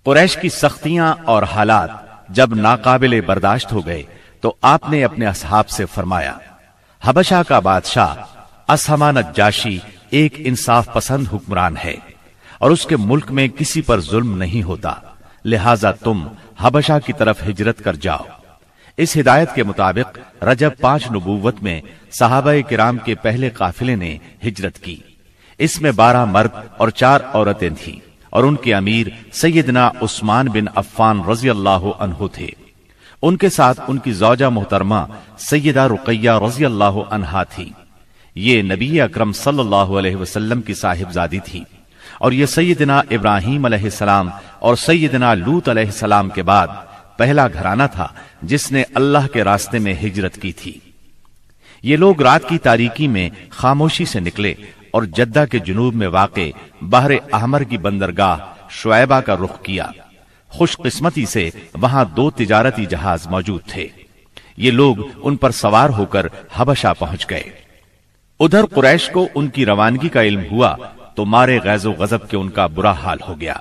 قریش کی سختیاں اور حالات جب ناقابل برداشت ہو گئے تو آپ نے اپنے اصحاب سے فرمایا، حبشہ کا بادشاہ اسہمہ نجاشی ایک انصاف پسند حکمران ہے اور اس کے ملک میں کسی پر ظلم نہیں ہوتا، لہذا تم حبشہ کی طرف ہجرت کر جاؤ۔ اس ہدایت کے مطابق رجب 5 نبوت میں صحابہ کرام کے پہلے قافلے نے ہجرت کی۔ اس میں 12 مرد اور 4 عورتیں تھیں اور ان کے امیر سیدنا عثمان بن عفان رضی اللہ عنہ تھے۔ ان کے ساتھ ان کی زوجہ محترمہ سیدہ رقیہ رضی اللہ عنہا تھی۔ یہ نبی اکرم صلی اللہ علیہ وسلم کی صاحبزادی تھی اور یہ سیدنا ابراہیم علیہ السلام اور سیدنا لوط علیہ السلام کے بعد پہلا گھرانہ تھا جس نے اللہ کے راستے میں ہجرت کی تھی۔ یہ لوگ رات کی تاریکی میں خاموشی سے نکلے اور جدہ کے جنوب میں واقع بحر احمر کی بندرگاہ شعیبہ کا رخ کیا۔ خوش قسمتی سے وہاں 2 تجارتی جہاز موجود تھے۔ یہ لوگ ان پر سوار ہو کر حبشہ پہنچ گئے۔ ادھر قریش کو ان کی روانگی کا علم ہوا تو مارے غیظ و غضب کے ان کا برا حال ہو گیا۔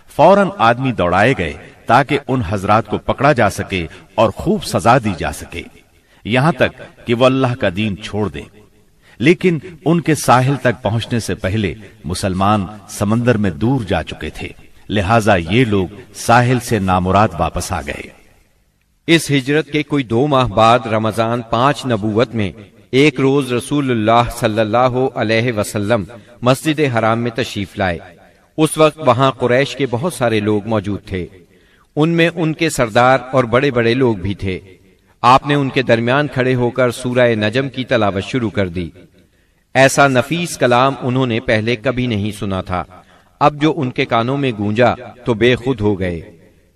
فوراً آدمی دوڑائے گئے تاکہ ان حضرات کو پکڑا جا سکے اور خوب سزا دی جا سکے، یہاں تک کہ وہ اللہ کا دین چھوڑ دے۔ لیکن ان کے ساحل تک پہنچنے سے پہلے مسلمان سمندر میں دور جا چکے تھے، لہٰذا یہ لوگ ساحل سے نامراد واپس آ گئے۔ اس ہجرت کے کوئی 2 ماہ بعد رمضان 5 نبوت میں ایک روز رسول اللہ صلی اللہ علیہ وسلم مسجد حرام میں تشریف لائے۔ اس وقت وہاں قریش کے بہت سارے لوگ موجود تھے، ان میں ان کے سردار اور بڑے بڑے لوگ بھی تھے۔ آپ نے ان کے درمیان کھڑے ہو کر سورہ نجم کی تلاوت شروع کر دی۔ ایسا نفیس کلام انہوں نے پہلے کبھی نہیں سنا تھا۔ اب جو ان کے کانوں میں گونجا تو بے خود ہو گئے،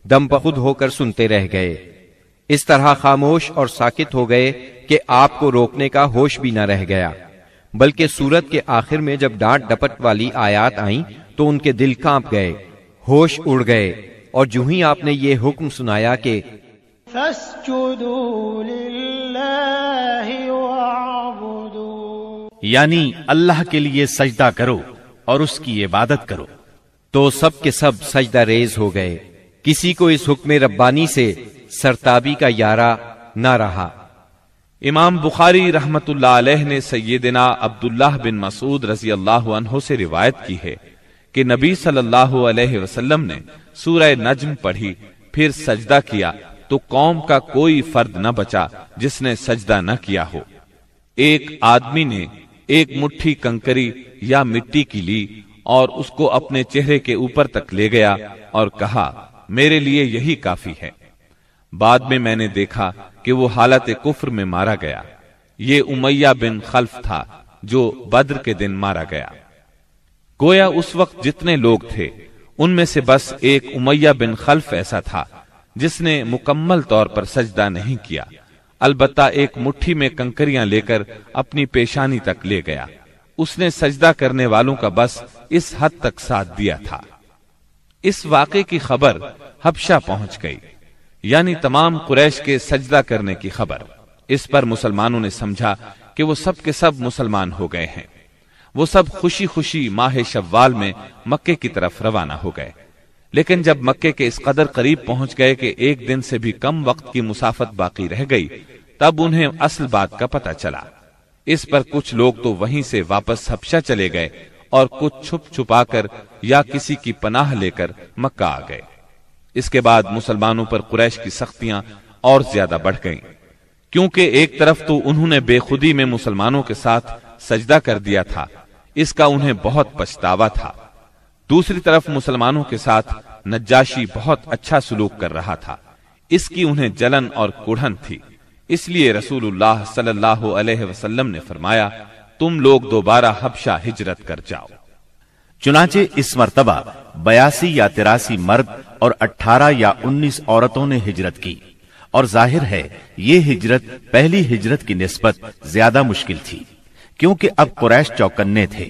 دم بخود ہو کر سنتے رہ گئے، اس طرح خاموش اور ساکت ہو گئے کہ آپ کو روکنے کا ہوش بھی نہ رہ گیا۔ بلکہ سورت کے آخر میں جب ڈانٹ ڈپٹ والی آیات آئیں تو ان کے دل کانپ گئے، ہوش اڑ گئے، اور جو ہی آپ نے یہ حکم سنایا کہ فَاسْجُدُوا لِلَّهِ وَاعْبُدُوا، یعنی اللہ کے لیے سجدہ کرو اور اس کی عبادت کرو، تو سب کے سب سجدہ ریز ہو گئے۔ کسی کو اس حکم ربانی سے سرتابی کا یارہ نہ رہا۔ امام بخاری رحمت اللہ علیہ نے سیدنا عبداللہ بن مسعود رضی اللہ عنہ سے روایت کی ہے کہ نبی صلی اللہ علیہ وسلم نے سورہ نجم پڑھی، پھر سجدہ کیا تو قوم کا کوئی فرد نہ بچا جس نے سجدہ نہ کیا ہو۔ ایک آدمی نے ایک مٹھی کنکری یا مٹی کی لی اور اس کو اپنے چہرے کے اوپر تک لے گیا اور کہا، میرے لیے یہی کافی ہے۔ بعد میں میں نے دیکھا کہ وہ حالت کفر میں مارا گیا۔ یہ امیہ بن خلف تھا جو بدر کے دن مارا گیا۔ گویا اس وقت جتنے لوگ تھے ان میں سے بس ایک امیہ بن خلف ایسا تھا جس نے مکمل طور پر سجدہ نہیں کیا، البتہ ایک مٹھی میں کنکریاں لے کر اپنی پیشانی تک لے گیا۔ اس نے سجدہ کرنے والوں کا بس اس حد تک ساتھ دیا تھا۔ اس واقعے کی خبر حبشہ پہنچ گئی، یعنی تمام قریش کے سجدہ کرنے کی خبر۔ اس پر مسلمانوں نے سمجھا کہ وہ سب کے سب مسلمان ہو گئے ہیں۔ وہ سب خوشی خوشی ماہ شوال میں مکے کی طرف روانہ ہو گئے، لیکن جب مکے کے اس قدر قریب پہنچ گئے کہ 1 دن سے بھی کم وقت کی مسافت باقی رہ گئی، تب انہیں اصل بات کا پتہ چلا۔ اس پر کچھ لوگ تو وہیں سے واپس حبشہ چلے گئے اور کچھ چھپ چھپا کر یا کسی کی پناہ لے کر مکہ آ گئے۔ اس کے بعد مسلمانوں پر قریش کی سختیاں اور زیادہ بڑھ گئیں، کیونکہ ایک طرف تو انہوں نے بے خودی میں مسلمانوں کے ساتھ سجدہ کر دیا تھا، اس کا انہیں بہت پچھتاوا تھا۔ دوسری طرف مسلمانوں کے ساتھ نجاشی بہت اچھا سلوک کر رہا تھا، اس کی انہیں جلن اور کڑھن تھی۔ اس لیے رسول اللہ صلی اللہ علیہ وسلم نے فرمایا، تم لوگ دوبارہ حبشہ ہجرت کر جاؤ۔ چنانچہ اس مرتبہ 82 یا 83 مرد اور 18 یا 19 عورتوں نے ہجرت کی، اور ظاہر ہے یہ ہجرت پہلی ہجرت کی نسبت زیادہ مشکل تھی، کیونکہ اب قریش چوکنے تھے،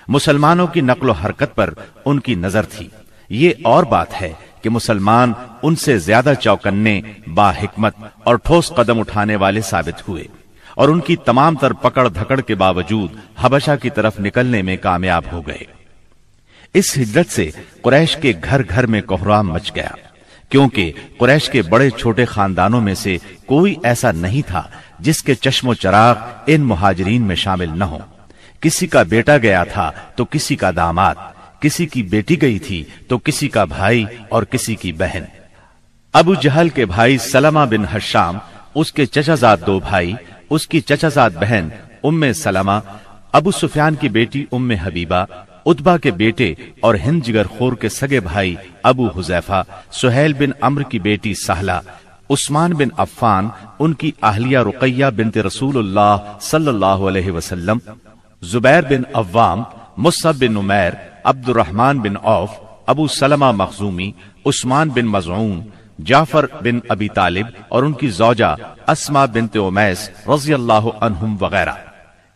مسلمانوں کی نقل و حرکت پر ان کی نظر تھی۔ یہ اور بات ہے کہ مسلمان ان سے زیادہ چوکنے، با حکمت اور ٹھوس قدم اٹھانے والے ثابت ہوئے، اور ان کی تمام تر پکڑ دھکڑ کے باوجود حبشہ کی طرف نکلنے میں کامیاب ہو گئے۔ इस हिजरत से कुरैश के घर घर में कोहराम मच गया, क्योंकि कुरैश के बड़े छोटे खानदानों में से कोई ऐसा नहीं था जिसके चश्मो चराग इन मुहाजिरीन में शामिल न हो। किसी का बेटा गया था तो किसी का दामाद, किसी की बेटी गई थी तो किसी का भाई और किसी की बहन। अबू जहल के भाई सलमा बिन हशाम, उसके चचाजाद 2 भाई, उसकी चचाजाद बहन उम्मे सलमा, अबू सुफियान की बेटी उम्मे हबीबा, उतबा के बेटे और हिंद जिगर खोर के सगे भाई अबू हुजैफा, सुहैल बिन अम्र की बेटी सहला, उस्मान बिन अफ्फान, उनकी आहलिया रुकैया बिनत रसूलुल्लाह सल्लल्लाहु अलैहि वसल्लम, जुबैर बिन अव्वाम, मुस्अब बिन उमैर, अब्दुर्रहमान बिन औफ, अबू सलमा मखजूमी, उस्मान बिन मज़ऊन, जाफर बिन अबी तालिब और उनकी जौजा अस्मा बिनत उमैस रज़ियल्लाहु अन्हुम वगैरह।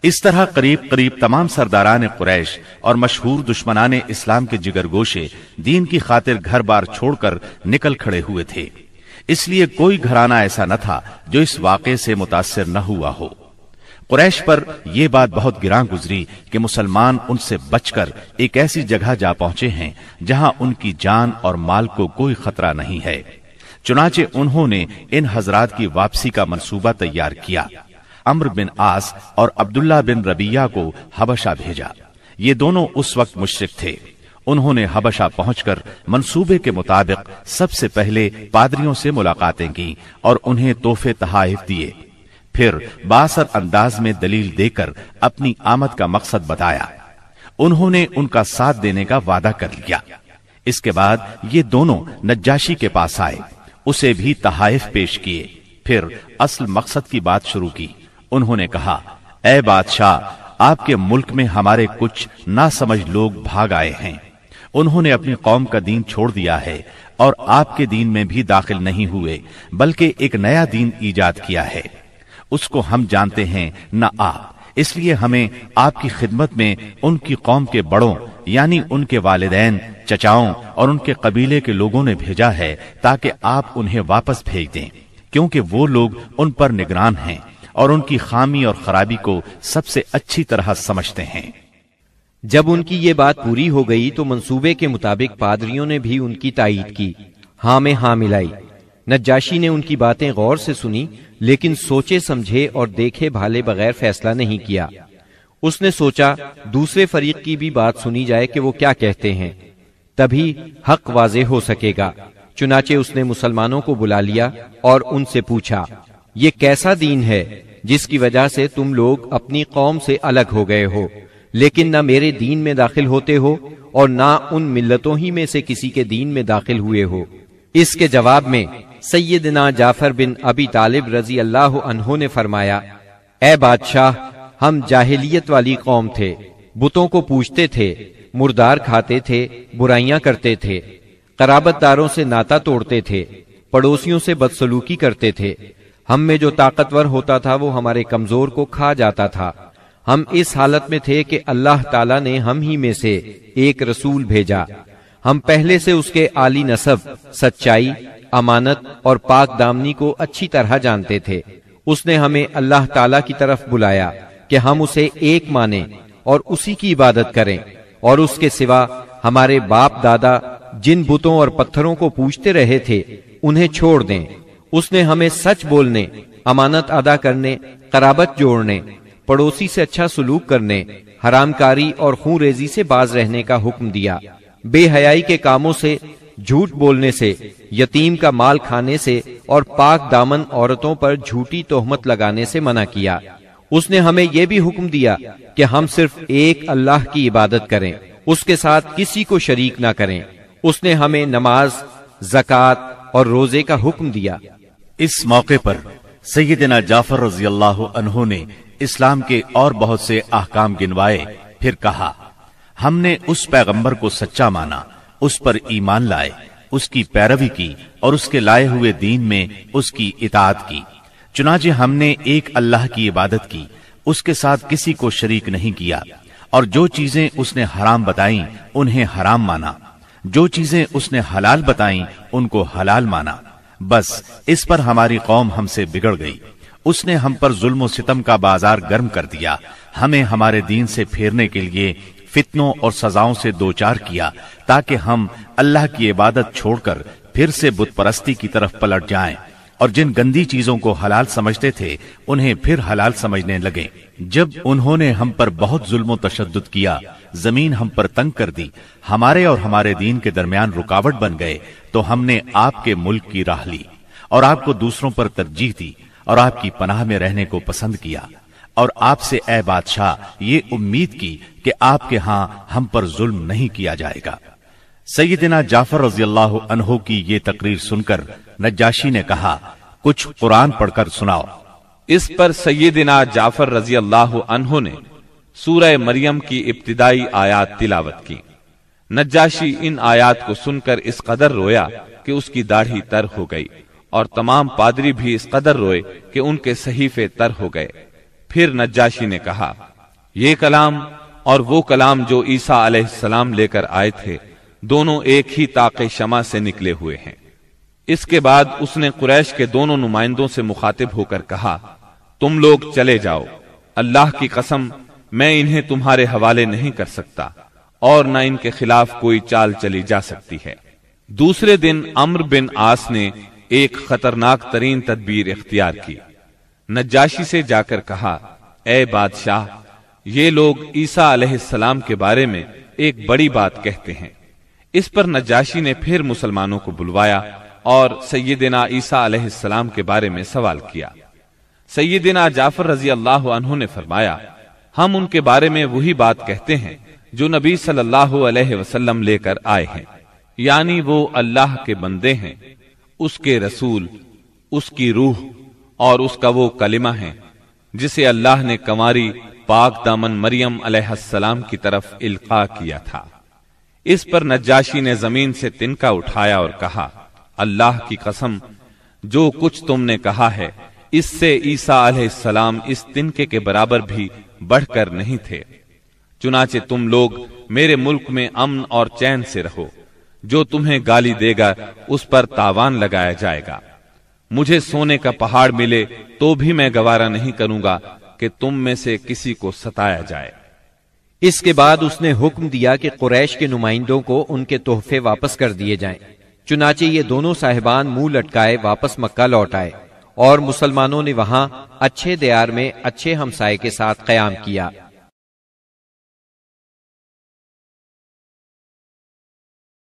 इस तरह करीब करीब तमाम सरदारान कुरैश और मशहूर दुश्मनाने इस्लाम के जिगरगोशे दीन की खातिर घर बार छोड़कर निकल खड़े हुए थे। इसलिए कोई घराना ऐसा न था जो इस वाक़े से मुतासिर न हुआ हो। कुरैश पर यह बात बहुत गिरां गुजरी कि मुसलमान उनसे बचकर एक ऐसी जगह जा पहुंचे हैं जहां उनकी जान और माल को कोई खतरा नहीं है। चुनाचे उन्होंने इन हजरात की वापसी का मंसूबा तैयार किया। अम्र बिन आस और अब्दुल्ला बिन रबिया को हबशा भेजा। ये दोनों उस वक्त मुशरिक थे। उन्होंने हबशा पहुंचकर मंसूबे के मुताबिक सबसे पहले पादरियों से मुलाकातें की और उन्हें तोहफे तहाइफ दिए। फिर बासर अंदाज में दलील देकर अपनी आमद का मकसद बताया। उन्होंने उनका साथ देने का वादा कर लिया। इसके बाद ये दोनों नज्जाशी के पास आए, उसे भी तहाइफ पेश किए। फिर असल मकसद की बात शुरू की। उन्होंने कहा, ऐ बादशाह, आपके मुल्क में हमारे कुछ नासमझ लोग भाग आए हैं। उन्होंने अपनी कौम का दीन छोड़ दिया है और आपके दीन में भी दाखिल नहीं हुए, बल्कि एक नया दीन ईजाद किया है। उसको हम जानते हैं न आप, इसलिए हमें आपकी खिदमत में उनकी कौम के बड़ों यानी उनके वालिदैन, चचाओं और उनके कबीले के लोगों ने भेजा है ताकि आप उन्हें वापस भेज दें, क्योंकि वो लोग उन पर निगरान हैं और उनकी खामी और खराबी को सबसे अच्छी तरह समझते हैं। जब उनकी ये बात पूरी हो गई तो मंसूबे के मुताबिक पादरियों ने भी उनकी तायीद की, हाँ में हाँ मिलाई। नज्जाशी ने उनकी बातें गौर से सुनी, लेकिन सोचे समझे और देखे भाले बगैर फैसला नहीं किया। उसने सोचा दूसरे फरीक की भी बात सुनी जाए कि वो क्या कहते हैं, तभी हक वाजे हो सकेगा। चुनाचे उसने मुसलमानों को बुला लिया और उनसे पूछा, ये कैसा दीन है जिसकी वजह से तुम लोग अपनी कौम से अलग हो गए हो, लेकिन न मेरे दीन में दाखिल होते हो और न उन मिल्लतों ही में से किसी के दीन में दाखिल हुए हो। इसके जवाब में सैयदना जाफर बिन अबी तालिब रजी अल्लाह अन्हो ने फरमाया, ऐ बादशाह, हम जाहिलियत वाली कौम थे, बुतों को पूजते थे, मुर्दार खाते थे, बुराइयां करते थे, कराबतदारों से नाता तोड़ते थे, पड़ोसियों से बदसलूकी करते थे। हम में जो ताकतवर होता था वो हमारे कमजोर को खा जाता था। हम इस हालत में थे कि अल्लाह ताला ने हम ही में से एक रसूल भेजा। हम पहले से उसके आली नसब, सच्चाई, अमानत और पाक दामनी को अच्छी तरह जानते थे। उसने हमें अल्लाह ताला की तरफ बुलाया कि हम उसे एक माने और उसी की इबादत करें, और उसके सिवा हमारे बाप दादा जिन बुतों और पत्थरों को पूजते रहे थे उन्हें छोड़ दें। उसने हमें सच बोलने, अमानत अदा करने, कराबत जोड़ने, पड़ोसी से अच्छा सलूक करने, हरामकारी और खून रेजी से बाज रहने का हुक्म दिया। बेहयाई के कामों से, झूठ बोलने से, यतीम का माल खाने से और पाक दामन औरतों पर झूठी तोहमत लगाने से मना किया। उसने हमें यह भी हुक्म दिया कि हम सिर्फ एक अल्लाह की इबादत करें, उसके साथ किसी को शरीक ना करें। उसने हमें नमाज, ज़कात और रोजे का हुक्म दिया। इस मौके पर सैयदना जाफर रज़ी अल्लाह अन्हु ने इस्लाम के और बहुत से अहकाम गिनवाए। फिर कहा, हमने उस पैगंबर को सच्चा माना, उस पर ईमान लाए, उसकी पैरवी की और उसके लाए हुए दीन में उसकी इताअत की। चुनाचे हमने एक अल्लाह की इबादत की, उसके साथ किसी को शरीक नहीं किया, और जो चीजें उसने हराम बताई उन्हें हराम माना, जो चीजें उसने हलाल बताई उनको हलाल माना। बस इस पर हमारी कौम हमसे बिगड़ गई। उसने हम पर जुल्म और सितम का बाजार गर्म कर दिया। हमें हमारे दीन से फेरने के लिए फितनों और सजाओं से दोचार किया ताकि हम अल्लाह की इबादत छोड़कर फिर से बुत परस्ती की तरफ पलट जाएं और जिन गंदी चीजों को हलाल समझते थे उन्हें फिर हलाल समझने लगे। जब उन्होंने हम पर बहुत जुल्म तशद्दुद किया, जमीन हम पर तंग कर दी, हमारे और हमारे दीन के दरमियान रुकावट बन गए, तो हमने आपके मुल्क की राह ली और आपको दूसरों पर तरजीह दी और आपकी पनाह में रहने को पसंद किया और आपसे ए बादशाह ये उम्मीद की कि आपके हां हम पर जुल्म नहीं किया जाएगा। सैयदना जाफर रज़ियल्लाहु अन्हु की ये तकरीर सुनकर नज्जाशी ने कहा, कुछ कुरान पढ़कर सुनाओ। इस पर सैयदना जाफर रज़ियल्लाहु अन्हु ने सूरह मरियम की इब्तिदाई आयात तिलावत की। नज्जाशी इन आयात को सुनकर इस कदर रोया कि उसकी दाढ़ी तर हो गई और तमाम पादरी भी इस कदर रोए कि उनके सहीफे तर हो गए। फिर नज्जाशी ने कहा, ये कलाम और वो कलाम जो ईसा अलैहिस्सलाम लेकर आए थे, दोनों एक ही ताक़े शमा से निकले हुए हैं। इसके बाद उसने कुरैश के दोनों नुमाइंदों से मुखातिब होकर कहा, तुम लोग चले जाओ, अल्लाह की कसम मैं इन्हें तुम्हारे हवाले नहीं कर सकता और न इनके खिलाफ कोई चाल चली जा सकती है। दूसरे दिन अम्र बिन आस ने एक खतरनाक तरीन तदबीर इख्तियार की। नज्जाशी से जाकर कहा, ए बादशाह, ये लोग ईसा अलैहिस्सलाम के बारे में एक बड़ी बात कहते हैं। इस पर नज्जाशी ने फिर मुसलमानों को बुलवाया और सैयदना ईसा अलैहिस्सलाम के बारे में सवाल किया। सैयदना जाफर रज़ियल्लाहु अन्हु ने फरमाया, हम उनके बारे में वही बात कहते हैं जो नबी सल्लल्लाहु अलैहि वसल्लम लेकर आए हैं, यानी वो अल्लाह के बंदे हैं, उसके रसूल, उसकी रूह और उसका वो कलिमा है जिसे अल्लाह ने कंवारी पाक दामन मरियम अलैहिस्सलाम की तरफ इल्का किया था। इस पर नज्जाशी ने जमीन से तिनका उठाया और कहा, अल्लाह की कसम, जो कुछ तुमने कहा है इससे ईसा अलैहिस्सलाम इस तिनके के बराबर भी बढ़कर नहीं थे। चुनाचे तुम लोग मेरे मुल्क में अमन और चैन से रहो, जो तुम्हें गाली देगा उस पर तावान लगाया जाएगा। मुझे सोने का पहाड़ मिले तो भी मैं गवारा नहीं करूंगा कि तुम में से किसी को सताया जाए। इसके बाद उसने हुक्म दिया कि कुरैश के नुमाइंदों को उनके तोहफे वापस कर दिए जाएं। चुनाचे ये दोनों साहिबान मुंह लटकाए वापस मक्का लौट आए और मुसलमानों ने वहां अच्छे दयार में अच्छे हमसाये के साथ कयाम किया।